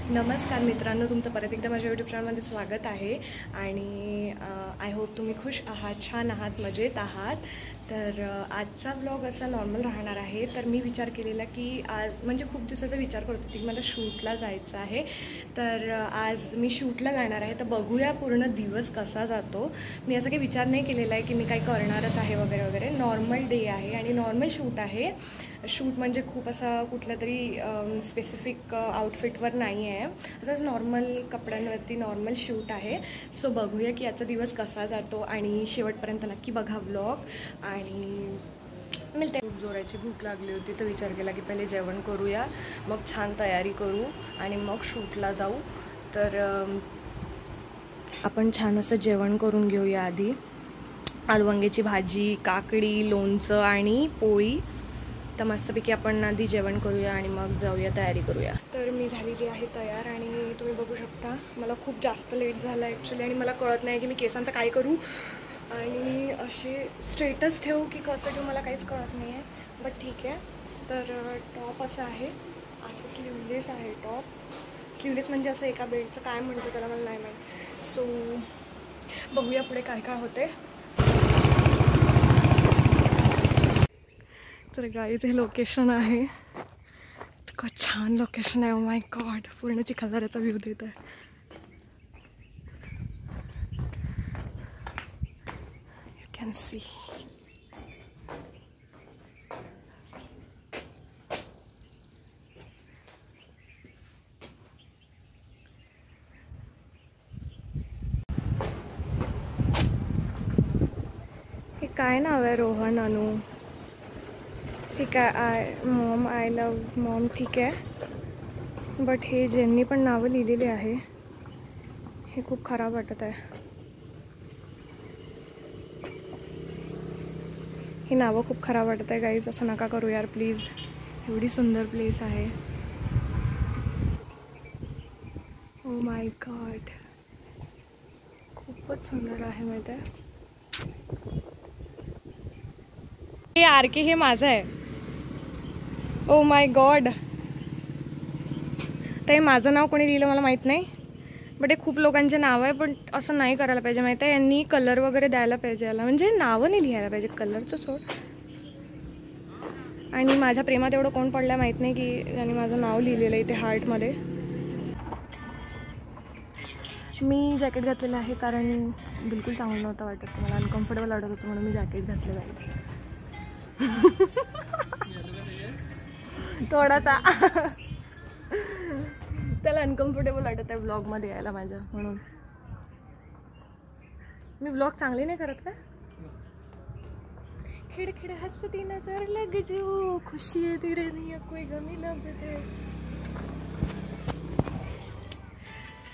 नमस्कार मित्रांनो, तुमचं परत एकदा माझ्या यूट्यूब चॅनलमध्ये स्वागत आहे आणि आय होप तुम्ही खुश आहात, छान आहात, मजेत आहात. तर आजचा व्लॉग असा नॉर्मल राहणार आहे. तर मी विचार केलेला की आज म्हणजे खूप दिवसाचा विचार करत होती की मला शूटला जायचं आहे. तर आज मी शूटला जाणार आहे. तर बघूया पूर्ण दिवस कसा जातो. मी असं काही विचार नाही केलेला आहे की मी काही करणारच आहे वगैरे वगैरे. नॉर्मल डे आहे आणि नॉर्मल शूट आहे. शूट म्हणजे खूप असा कुठल्या तरी स्पेसिफिक आउटफिटवर नाही आहे, असंच नॉर्मल कपड्यांवरती नॉर्मल शूट आहे. सो बघूया की याचा दिवस कसा जातो आणि शेवटपर्यंत नक्की बघा व्लॉग. आणि मिळते. खूप जोराची भूक लागली होती तर विचार केला की पहिले जेवण करूया, मग छान तयारी करू आणि मग शूटला जाऊ. तर आपण छान असं जेवण करून घेऊया. आधी आलू वांग्याची भाजी, काकडी, लोणचं आणि पोळी. तर मस्तपैकी आपण आधी जेवण करूया आणि मग जाऊया, तयारी करूया. तर मी झालेली आहे तयार आणि तुम्ही बघू शकता मला खूप जास्त लेट झाला ॲक्च्युली. आणि मला कळत नाही की मी केसांचं काय करू आणि असे स्ट्रेटच ठेवू की कसं ठेवू, मला काहीच कळत नाही आहे. बट ठीक आहे. तर टॉप असं आहे, असं स्लीवलेस आहे टॉप. स्लीवलेस म्हणजे असं एका बेल्टचं काय म्हणतो त्याला मला नाही माहीत. सो बघूया पुढे काय काय होते. तर गाईचं हे लोकेशन आहे. इतकं छान लोकेशन आहे. ओ माय गॉड, पूर्ण चिखलदऱ्याचा व्ह्यू देत आहे. You can see. हे काय नाव आहे? रोहन, अनु, ठीक आहे. मॉम, आय लव्ह मॉम, ठीक आहे. बट हे ज्यांनी पण नावं लिहिलेली आहे हे खूप खराब वाटत आहे. ही नावं खूप खराब वाटत आहे गाईज. असं नका करू यार प्लीज. एवढी सुंदर प्लेस आहे. ओ माय गॉड, खूपच सुंदर आहे माहिती आहे. हे आर के, हे माझं आहे. Oh my God. तर हे माझं नाव कोणी लिहिलं मला माहीत नाही. बट हे खूप लोकांचे नाव आहे. पण असं नाही करायला पाहिजे माहिती आहे. यांनी कलर वगैरे द्यायला पाहिजे याला. म्हणजे नावं नाही लिहायला पाहिजे, कलरचं सोड. आणि माझ्या प्रेमात एवढं कोण पडलं माहीत नाही की यांनी माझं नाव लिहिलेलं आहे इथे हार्टमध्ये. मी जॅकेट घातलेलं आहे कारण बिलकुल चांगलं नव्हतं वाटत. मला अनकम्फर्टेबल वाटत होतं म्हणून मी जॅकेट घातलेलं आहे. थोडासा त्याला अनकम्फर्टेबल वाटत आहे व्लॉगमध्ये यायला माझ्या, म्हणून. मी व्लॉग चांगले नाही करत का? खिड़खिड़ हंसती नजर लग जो, खुशी है तेरे नहीं कोई गमी लगते.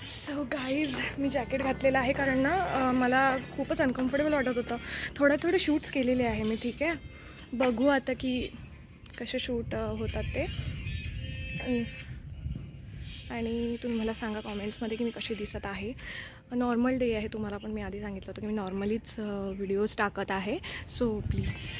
सो गाईज, मी जॅकेट घातलेलं आहे कारण ना मला खूपच अनकम्फर्टेबल वाटत होतं. थोडे शूट्स केलेले आहे मी, ठीक आहे. बघू आता की कसे शूट होतात ते. आणि तुम्ही मला सांगा कॉमेंट्समध्ये की मी कशी दिसत आहे. नॉर्मल डे आहे तुम्हाला, पण मी आधी सांगितलं होतं की मी नॉर्मलीच व्हिडिओज टाकत आहे. सो प्लीज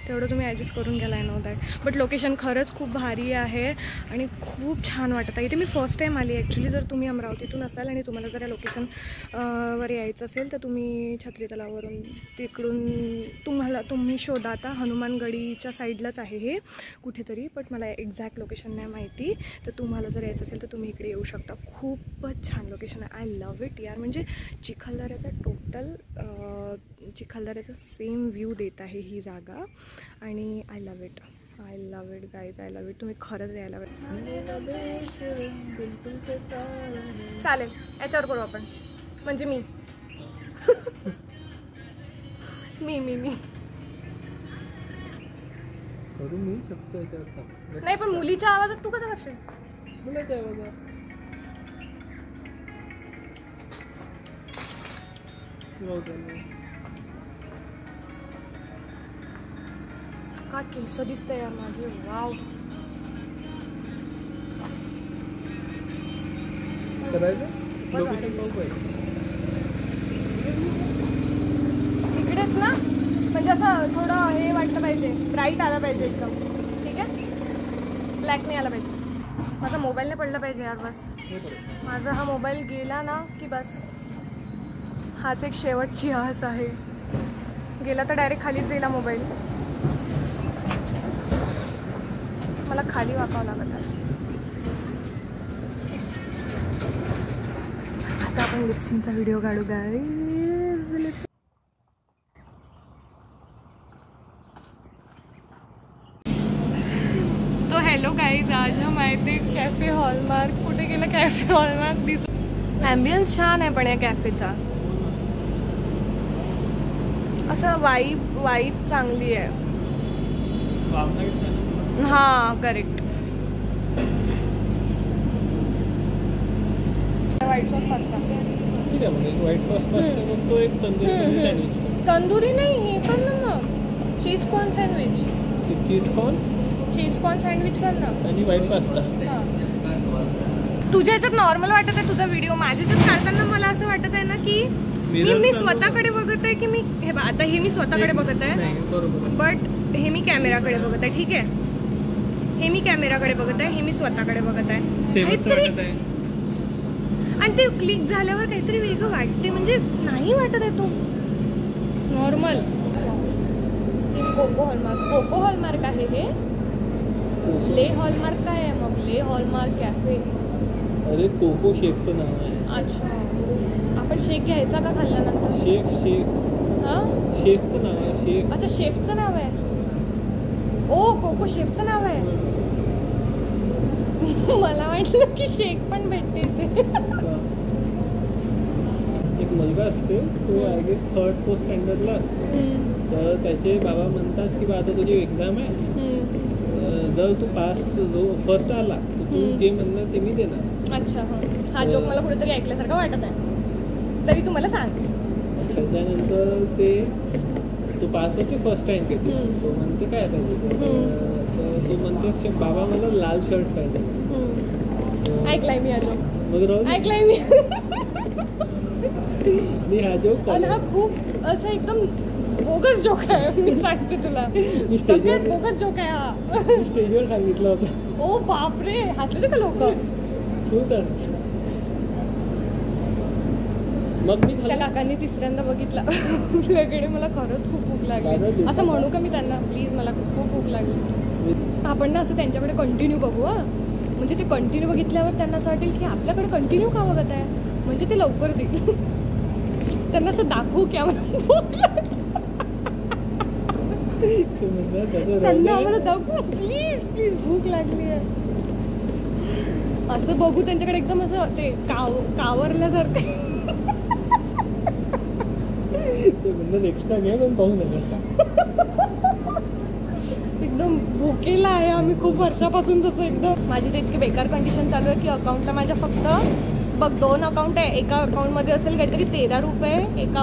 तेवढं तुम्ही ॲडजस्ट करून घ्यायला नो दॅट. बट लोकेशन खरंच खूप भारी आहे आणि खूप छान वाटत आहे. इथे मी फर्स्ट टाईम आली ॲक्च्युली. जर तुम्ही अमरावतीतून असाल आणि तुम्हाला जर या लोकेशन वर यायचं असेल तर तुम्ही छत्री तलावावरून तिकडून तुम्ही शोधा. आता हनुमानगडीच्या साईडलाच आहे हे कुठेतरी, बट मला एक्झॅक्ट लोकेशन नाही माहिती. तर तुम्हाला जर यायचं असेल तर तुम्ही इकडे येऊ शकता. खूपच छान लोकेशन आहे. आय लव्ह इट यार. म्हणजे चिखलदऱ्याचा सेम व्ह्यू देत आहे ही जागा. आणि I love it guys, I love it. तुम्ही खरंच यायला चालेल. याच्यावर करू आपण, म्हणजे मी करू मी शकतो. नाही पण मुलीच्या आवाजात तू कसं करशील? मुलाच्या आवाजात का केस दिसतंय यार माझे. वाव. इकडेच ना, म्हणजे असं थोडं हे वाटलं पाहिजे, ब्राईट आलं पाहिजे एकदम. ठीक आहे, ब्लॅक नाही आला पाहिजे. माझा मोबाईल नाही पडला पाहिजे यार. बस माझा हा मोबाईल गेला ना की बस. हाच एक शेवटची आस आहे. गेला तर डायरेक्ट खालीच जाईल मोबाईल. मला खाली वाकावं लागत आहे. आता आपण लिपसिंगचा व्हिडिओ काढू गाईज. तो हेलो गाईज, आज हम आए थे कॅफे हॉलमार्क. कुठे गेलं कॅफे हॉलमार्क दिसू. ॲम्बियन्स छान आहे पण या कॅफेचा. असं वाईब चांगली आहे. हां correct. White sauce pasta. White sauce pasta मग तो एक तंदुरी सँडविच. तंदुरी नाही हे पण ना cheese corn sandwich. Cheese corn sandwich कर ना. आणि व्हाईट पास्ता. तुझ्या ह्याच्यात नॉर्मल वाटत आहे तुझा व्हिडिओ. माझ्या ह्याच्यात काढताना मला असं वाटत आहे ना की मी स्वतःकडे बघत आहे की मी हे आता हे मी स्वतःकडे बघत आहे. बट हे मी कॅमेराकडे बघत आहे. ठीक आहे. हे मी कॅमेराकडे बघत आहे. हे मी स्वतःकडे बघत आहे. आणि ते क्लिक झाल्यावर काहीतरी वेगळं वाटते. म्हणजे नाही वाटत आहे तो नॉर्मल. कोको हॉलमार्क आहे हे. ले हॉलमार्क काय आहे मग. ले हॉलमार्क कॅफे. अरे कोको शेफचं नाव आहे. अच्छा आपण शेक घ्यायचा का खाल्ल्यानंतर. शेफ हां शेफचं नाव आहे. शेफ. अच्छा शेफचं नाव आहे. ओ कोको शेफचं नाव आहे. मला वाटलं की शेक पण भेटते इथे. एक मुलगा असते तो आय गेस 3rd-4th स्टँडर्डला असतो. तर त्याचे बाबा म्हणतात की आता तुझी एक्झाम आहे. जर तू फर्स्ट आला तर तू जे म्हणणार ते मी देणार. अच्छा हा जोक मला कुठेतरी ऐकल्यासारखं वाटत आहे. तरी तू मला सांग. त्याच्यानंतर तो पास होते फर्स्ट रँक येते. तो म्हणते काय पाहिजे. तर तू म्हणते बाबा मला लाल शर्ट पाहिजे. ऐकलाय मी हा जोक. मग ऐकलाय मी हा जोक. आणि हा खूप असं एकदम बोगस जोक आहे. मी सांगते तुला सगळ्यात बोगस जोक आहे हा. स्टेजवर सांगितलं होतं. ओ बापरे हसले का लोक. तू तर मग मी त्या काकांनी तिसऱ्यांदा बघितला वेगळे. मला खरंच खूप भूक लागली. असं म्हणू का मी त्यांना प्लीज मला खूप भूक लागली. आपण ना असं त्यांच्याकडे कंटिन्यू बघू. म्हणजे ते कंटिन्यू बघितल्यावर त्यांना असं वाटेल की आपल्याकडे कंटिन्यू का बघत आहे. म्हणजे ते लवकर देईल. त्यांना असं दाखवू की आम्हाला भूक लागली. त्यांना आम्हाला दाखवू प्लीज भूक लागली आहे. असं बघू त्यांच्याकडे एकदम असं ते कावरल्यासारखं. एक्स्ट्रा घ्या पण पाहू नका. एकदम भुकेला आहे आम्ही खूप वर्षापासून. जसं एकदम माझी तर इतकी बेकार कंडिशन चालू आहे की अकाउंटला माझ्या फक्त बघ 2 अकाउंट आहे. एका अकाउंटमध्ये असेल काहीतरी 13 रुपये. एका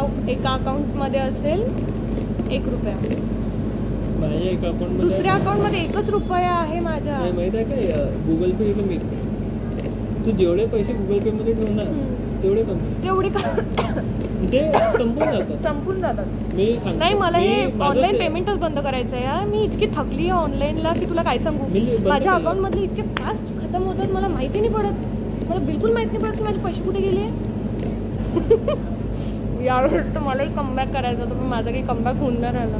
अकाउंटमध्ये असेल 1 रुपया. माझ्या एका अकाउंट दुसऱ्या अकाउंटमध्ये 1 रुपया आहे माझ्या. माहित आहे काय गुगल पे कमी. तू जेवढे पैसे गुगल पे मध्ये ठेवणार तेवढे ते संपून जातात. नाही मला हे ऑनलाईन पेमेंटच बंद करायचं आहे यार. मी इतकी थकली आहे ऑनलाईनला की तुला काय सांगू. माझ्या अकाउंट मधले इतके फास्ट खतम होतात. मला माहिती नाही पडत. मला बिलकुल माहिती नाही पडत की माझे पैसे कुठे गेले. यावेळेस तर मलाही कमबॅक करायचं होतं पण माझा काही कमबॅक होऊन नाही राहिला.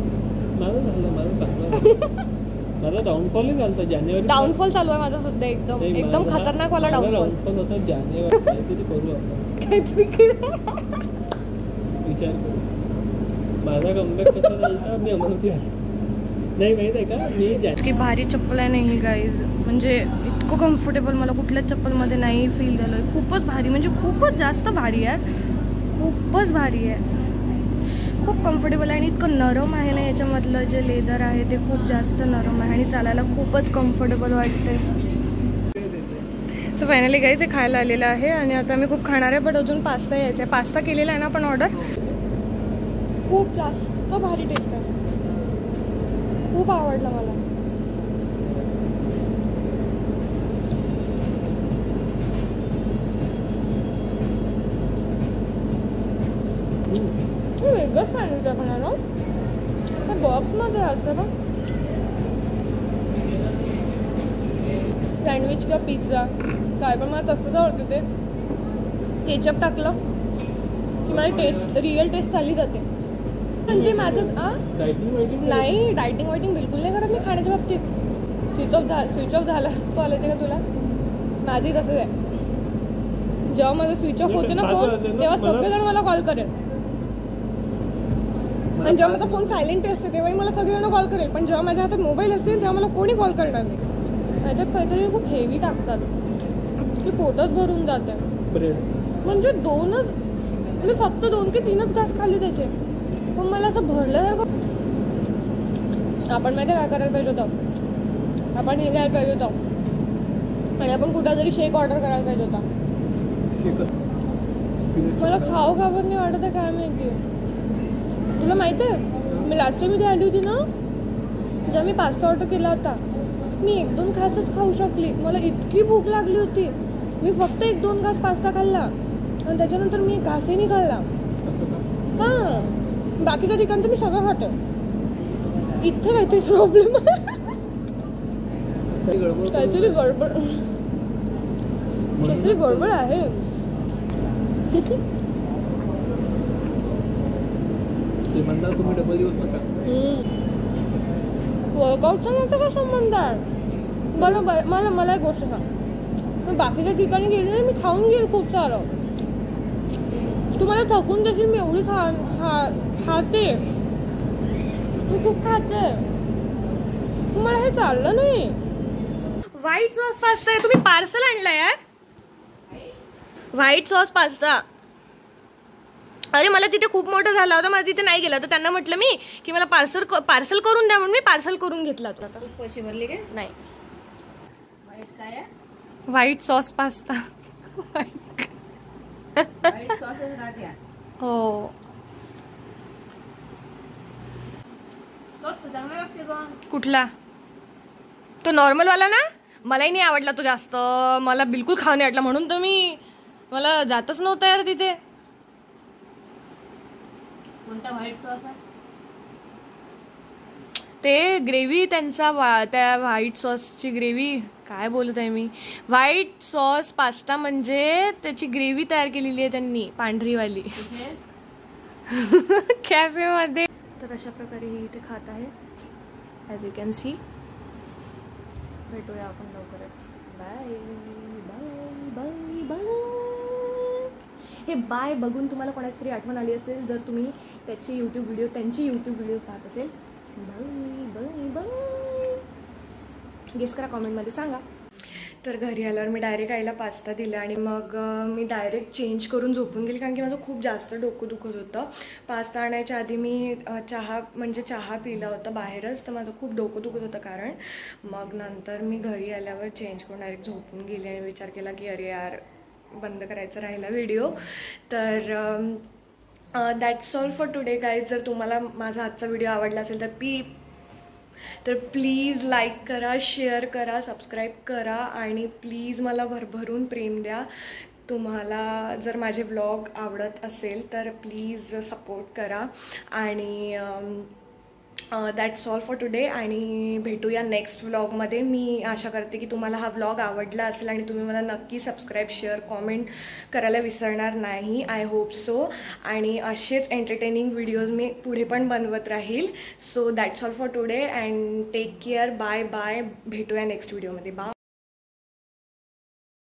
माझा डाऊनफॉल झाला. जानेवारी डाऊनफॉल चालू आहे माझा सध्या. एकदम खतरनाक वाला डाऊनफॉल होता. जानेवारी करू विचार करू. माझा कमबॅक कसा झाला. मी अमरावती नाही माहित आहे का. मी इतकी भारी चप्पल आहे नाही गाईज. म्हणजे इतकं कम्फर्टेबल मला कुठल्याच चप्पलमध्ये नाही फील झालं. खूपच भारी म्हणजे खूपच जास्त भारी आहे. खूपच भारी आहे. खूप कम्फर्टेबल आहे आणि इतकं नरम आहे ना. याच्यामधलं जे लेदर आहे ते खूप जास्त नरम आहे आणि चालायला खूपच कम्फर्टेबल वाटते. सो फायनली गाईज हे खायला आलेलं आहे आणि आता मी खूप खाणार आहे. बट अजून पास्ता यायचा आहे. पास्ता केलेला आहे ना आपण ऑर्डर. खूप जास्त भारी टेस्ट आहे. खूप आवडला मला. वेगळंच सँडविच आहे पण ना. त्या बॉक्समध्ये असतं ना सँडविच किंवा पिझ्झा काय पण मला तसंच आवडतं ते. केचप टाकलं की माझी टेस्ट रिअल टेस्ट चालली जाते. म्हणजे माझं नाही डायटिंग वायटिंग बिलकुल नाही करत मी खाण्याच्या बाबतीत. स्विच ऑफ झाला कॉल येते का तुला? माझी तसंच आहे. जेव्हा माझं स्विच ऑफ होते ना फोन तेव्हा सगळेजण मला कॉल करेल. आणि जेव्हा माझा फोन सायलेंट असते तेव्हाही मला सगळेजण कॉल करेल. पण जेव्हा माझ्या हातात मोबाईल असते तेव्हा मला कोणी कॉल करणार नाही. त्याच्यात काहीतरी खूप हेवी टाकतात की पोटच भरून जाते. म्हणजे मी फक्त 2 की 3च घास खाल्ले त्याचे. पण मला असं भरल्यासारखं. आपण माहिती काय करायला पाहिजे होतं? आपण हे घ्यायला पाहिजे होतं आणि आपण कुठं तरी शेक ऑर्डर करायला पाहिजे होता. मला खाऊ का पण नाही वाटत आहे काय माहिती. तुला माहिती आहे मी लास्ट टाइम इथे आली होती ना जेव्हा मी पास्ता ऑर्डर केला होता मी 1-2 घासच खाऊ शकली. मला इतकी भूक लागली होती. मी फक्त 1-2 घास पास्ता खाल्ला आणि त्याच्यानंतर मी एक घासही नाही खाल्ला. हां बाकीच्या ठिकाणचं मी सगळं खाते. इथे काहीतरी प्रॉब्लेम काहीतरी गडबड आहे. तुम्ही डबल दिवस नका. वर्कआउटचा नव्हता का संबंध आहे? मला एक गोष्ट सांग. मी बाकीच्या ठिकाणी गेले ना मी खाऊन घेईल खूप सारं. तुम्हाला थकून जशी मी एवढी खाते मी खूप खाते. तुम्हाला हे चाललं नाही. व्हाईट सॉस पास्ता आहे. तुम्ही पार्सल आणला यार व्हाईट सॉस पास्ता. अरे मला तिथे खूप मोठा झाला होता. मला तिथे नाही गेला तर त्यांना म्हटलं मी की मला पार्सल करून द्या म्हणून मी पार्सल करून घेतला होता. पैसे भरले का? नाही. काय व्हाईट सॉस पास्ता. हो कुठला? तो नॉर्मल वाला ना? मलाही नाही आवडला तो जास्त. मला बिलकुल खाऊ नाही वाटला म्हणून तर मला जातच नव्हतं यार तिथे. कोणता व्हाईट सॉस आहे? ते ग्रेव्ही त्यांचा त्या व्हाईट सॉसची ग्रेव्ही काय बोलत आहे मी. व्हाईट सॉस पास्ता म्हणजे त्याची ग्रेव्ही तयार केलेली आहे त्यांनी पांढरीवाली कॅफेमध्ये. तर अशा प्रकारे ही इथे खात आहे ॲज यू कॅन सी. भेटूया आपण लवकरच. Bye bye bye bye. हे बाय बघून तुम्हाला कोणाची तरी आठवण आली असेल जर तुम्ही त्यांची यूट्यूब व्हिडिओज पाहत असेल. Bye bye bye. गेस करा कॉमेंटमध्ये सांगा. तर घरी आल्यावर मी डायरेक्ट आईला पास्ता दिला आणि मग मी डायरेक्ट चेंज करून झोपून गेली कारण की माझं खूप जास्त डोकं दुखत होतं. पास्ता आणायच्या आधी मी चहा पिला होता बाहेरच तर माझं खूप डोकं दुखत होतं कारण. मग नंतर मी घरी आल्यावर चेंज करून डायरेक्ट झोपून गेली आणि विचार केला की अरे यार बंद करायचा राहिला व्हिडिओ. तर that's all for today guys. जर तुम्हाला माझा आजचा व्हिडिओ आवडला असेल तर प्लीज लाईक करा, शेअर करा, सबस्क्राईब करा आणि प्लीज मला भरभरून प्रेम द्या. तुम्हाला जर माझे व्लॉग आवडत असेल तर प्लीज सपोर्ट करा. आणि दॅट्स ऑल फॉर टुडे आणि भेटूया नेक्स्ट व्लॉगमध्ये. मी आशा करते की तुम्हाला हा व्लॉग आवडला असेल आणि तुम्ही मला नक्की सबस्क्राईब शेअर कॉमेंट करायला विसरणार नाही. I hope so. आणि असेच एंटरटेनिंग व्हिडिओज मी पुढे पण बनवत राहील. So that's all for today and take care. Bye bye. भेटूया नेक्स्ट व्हिडिओमध्ये. बाय.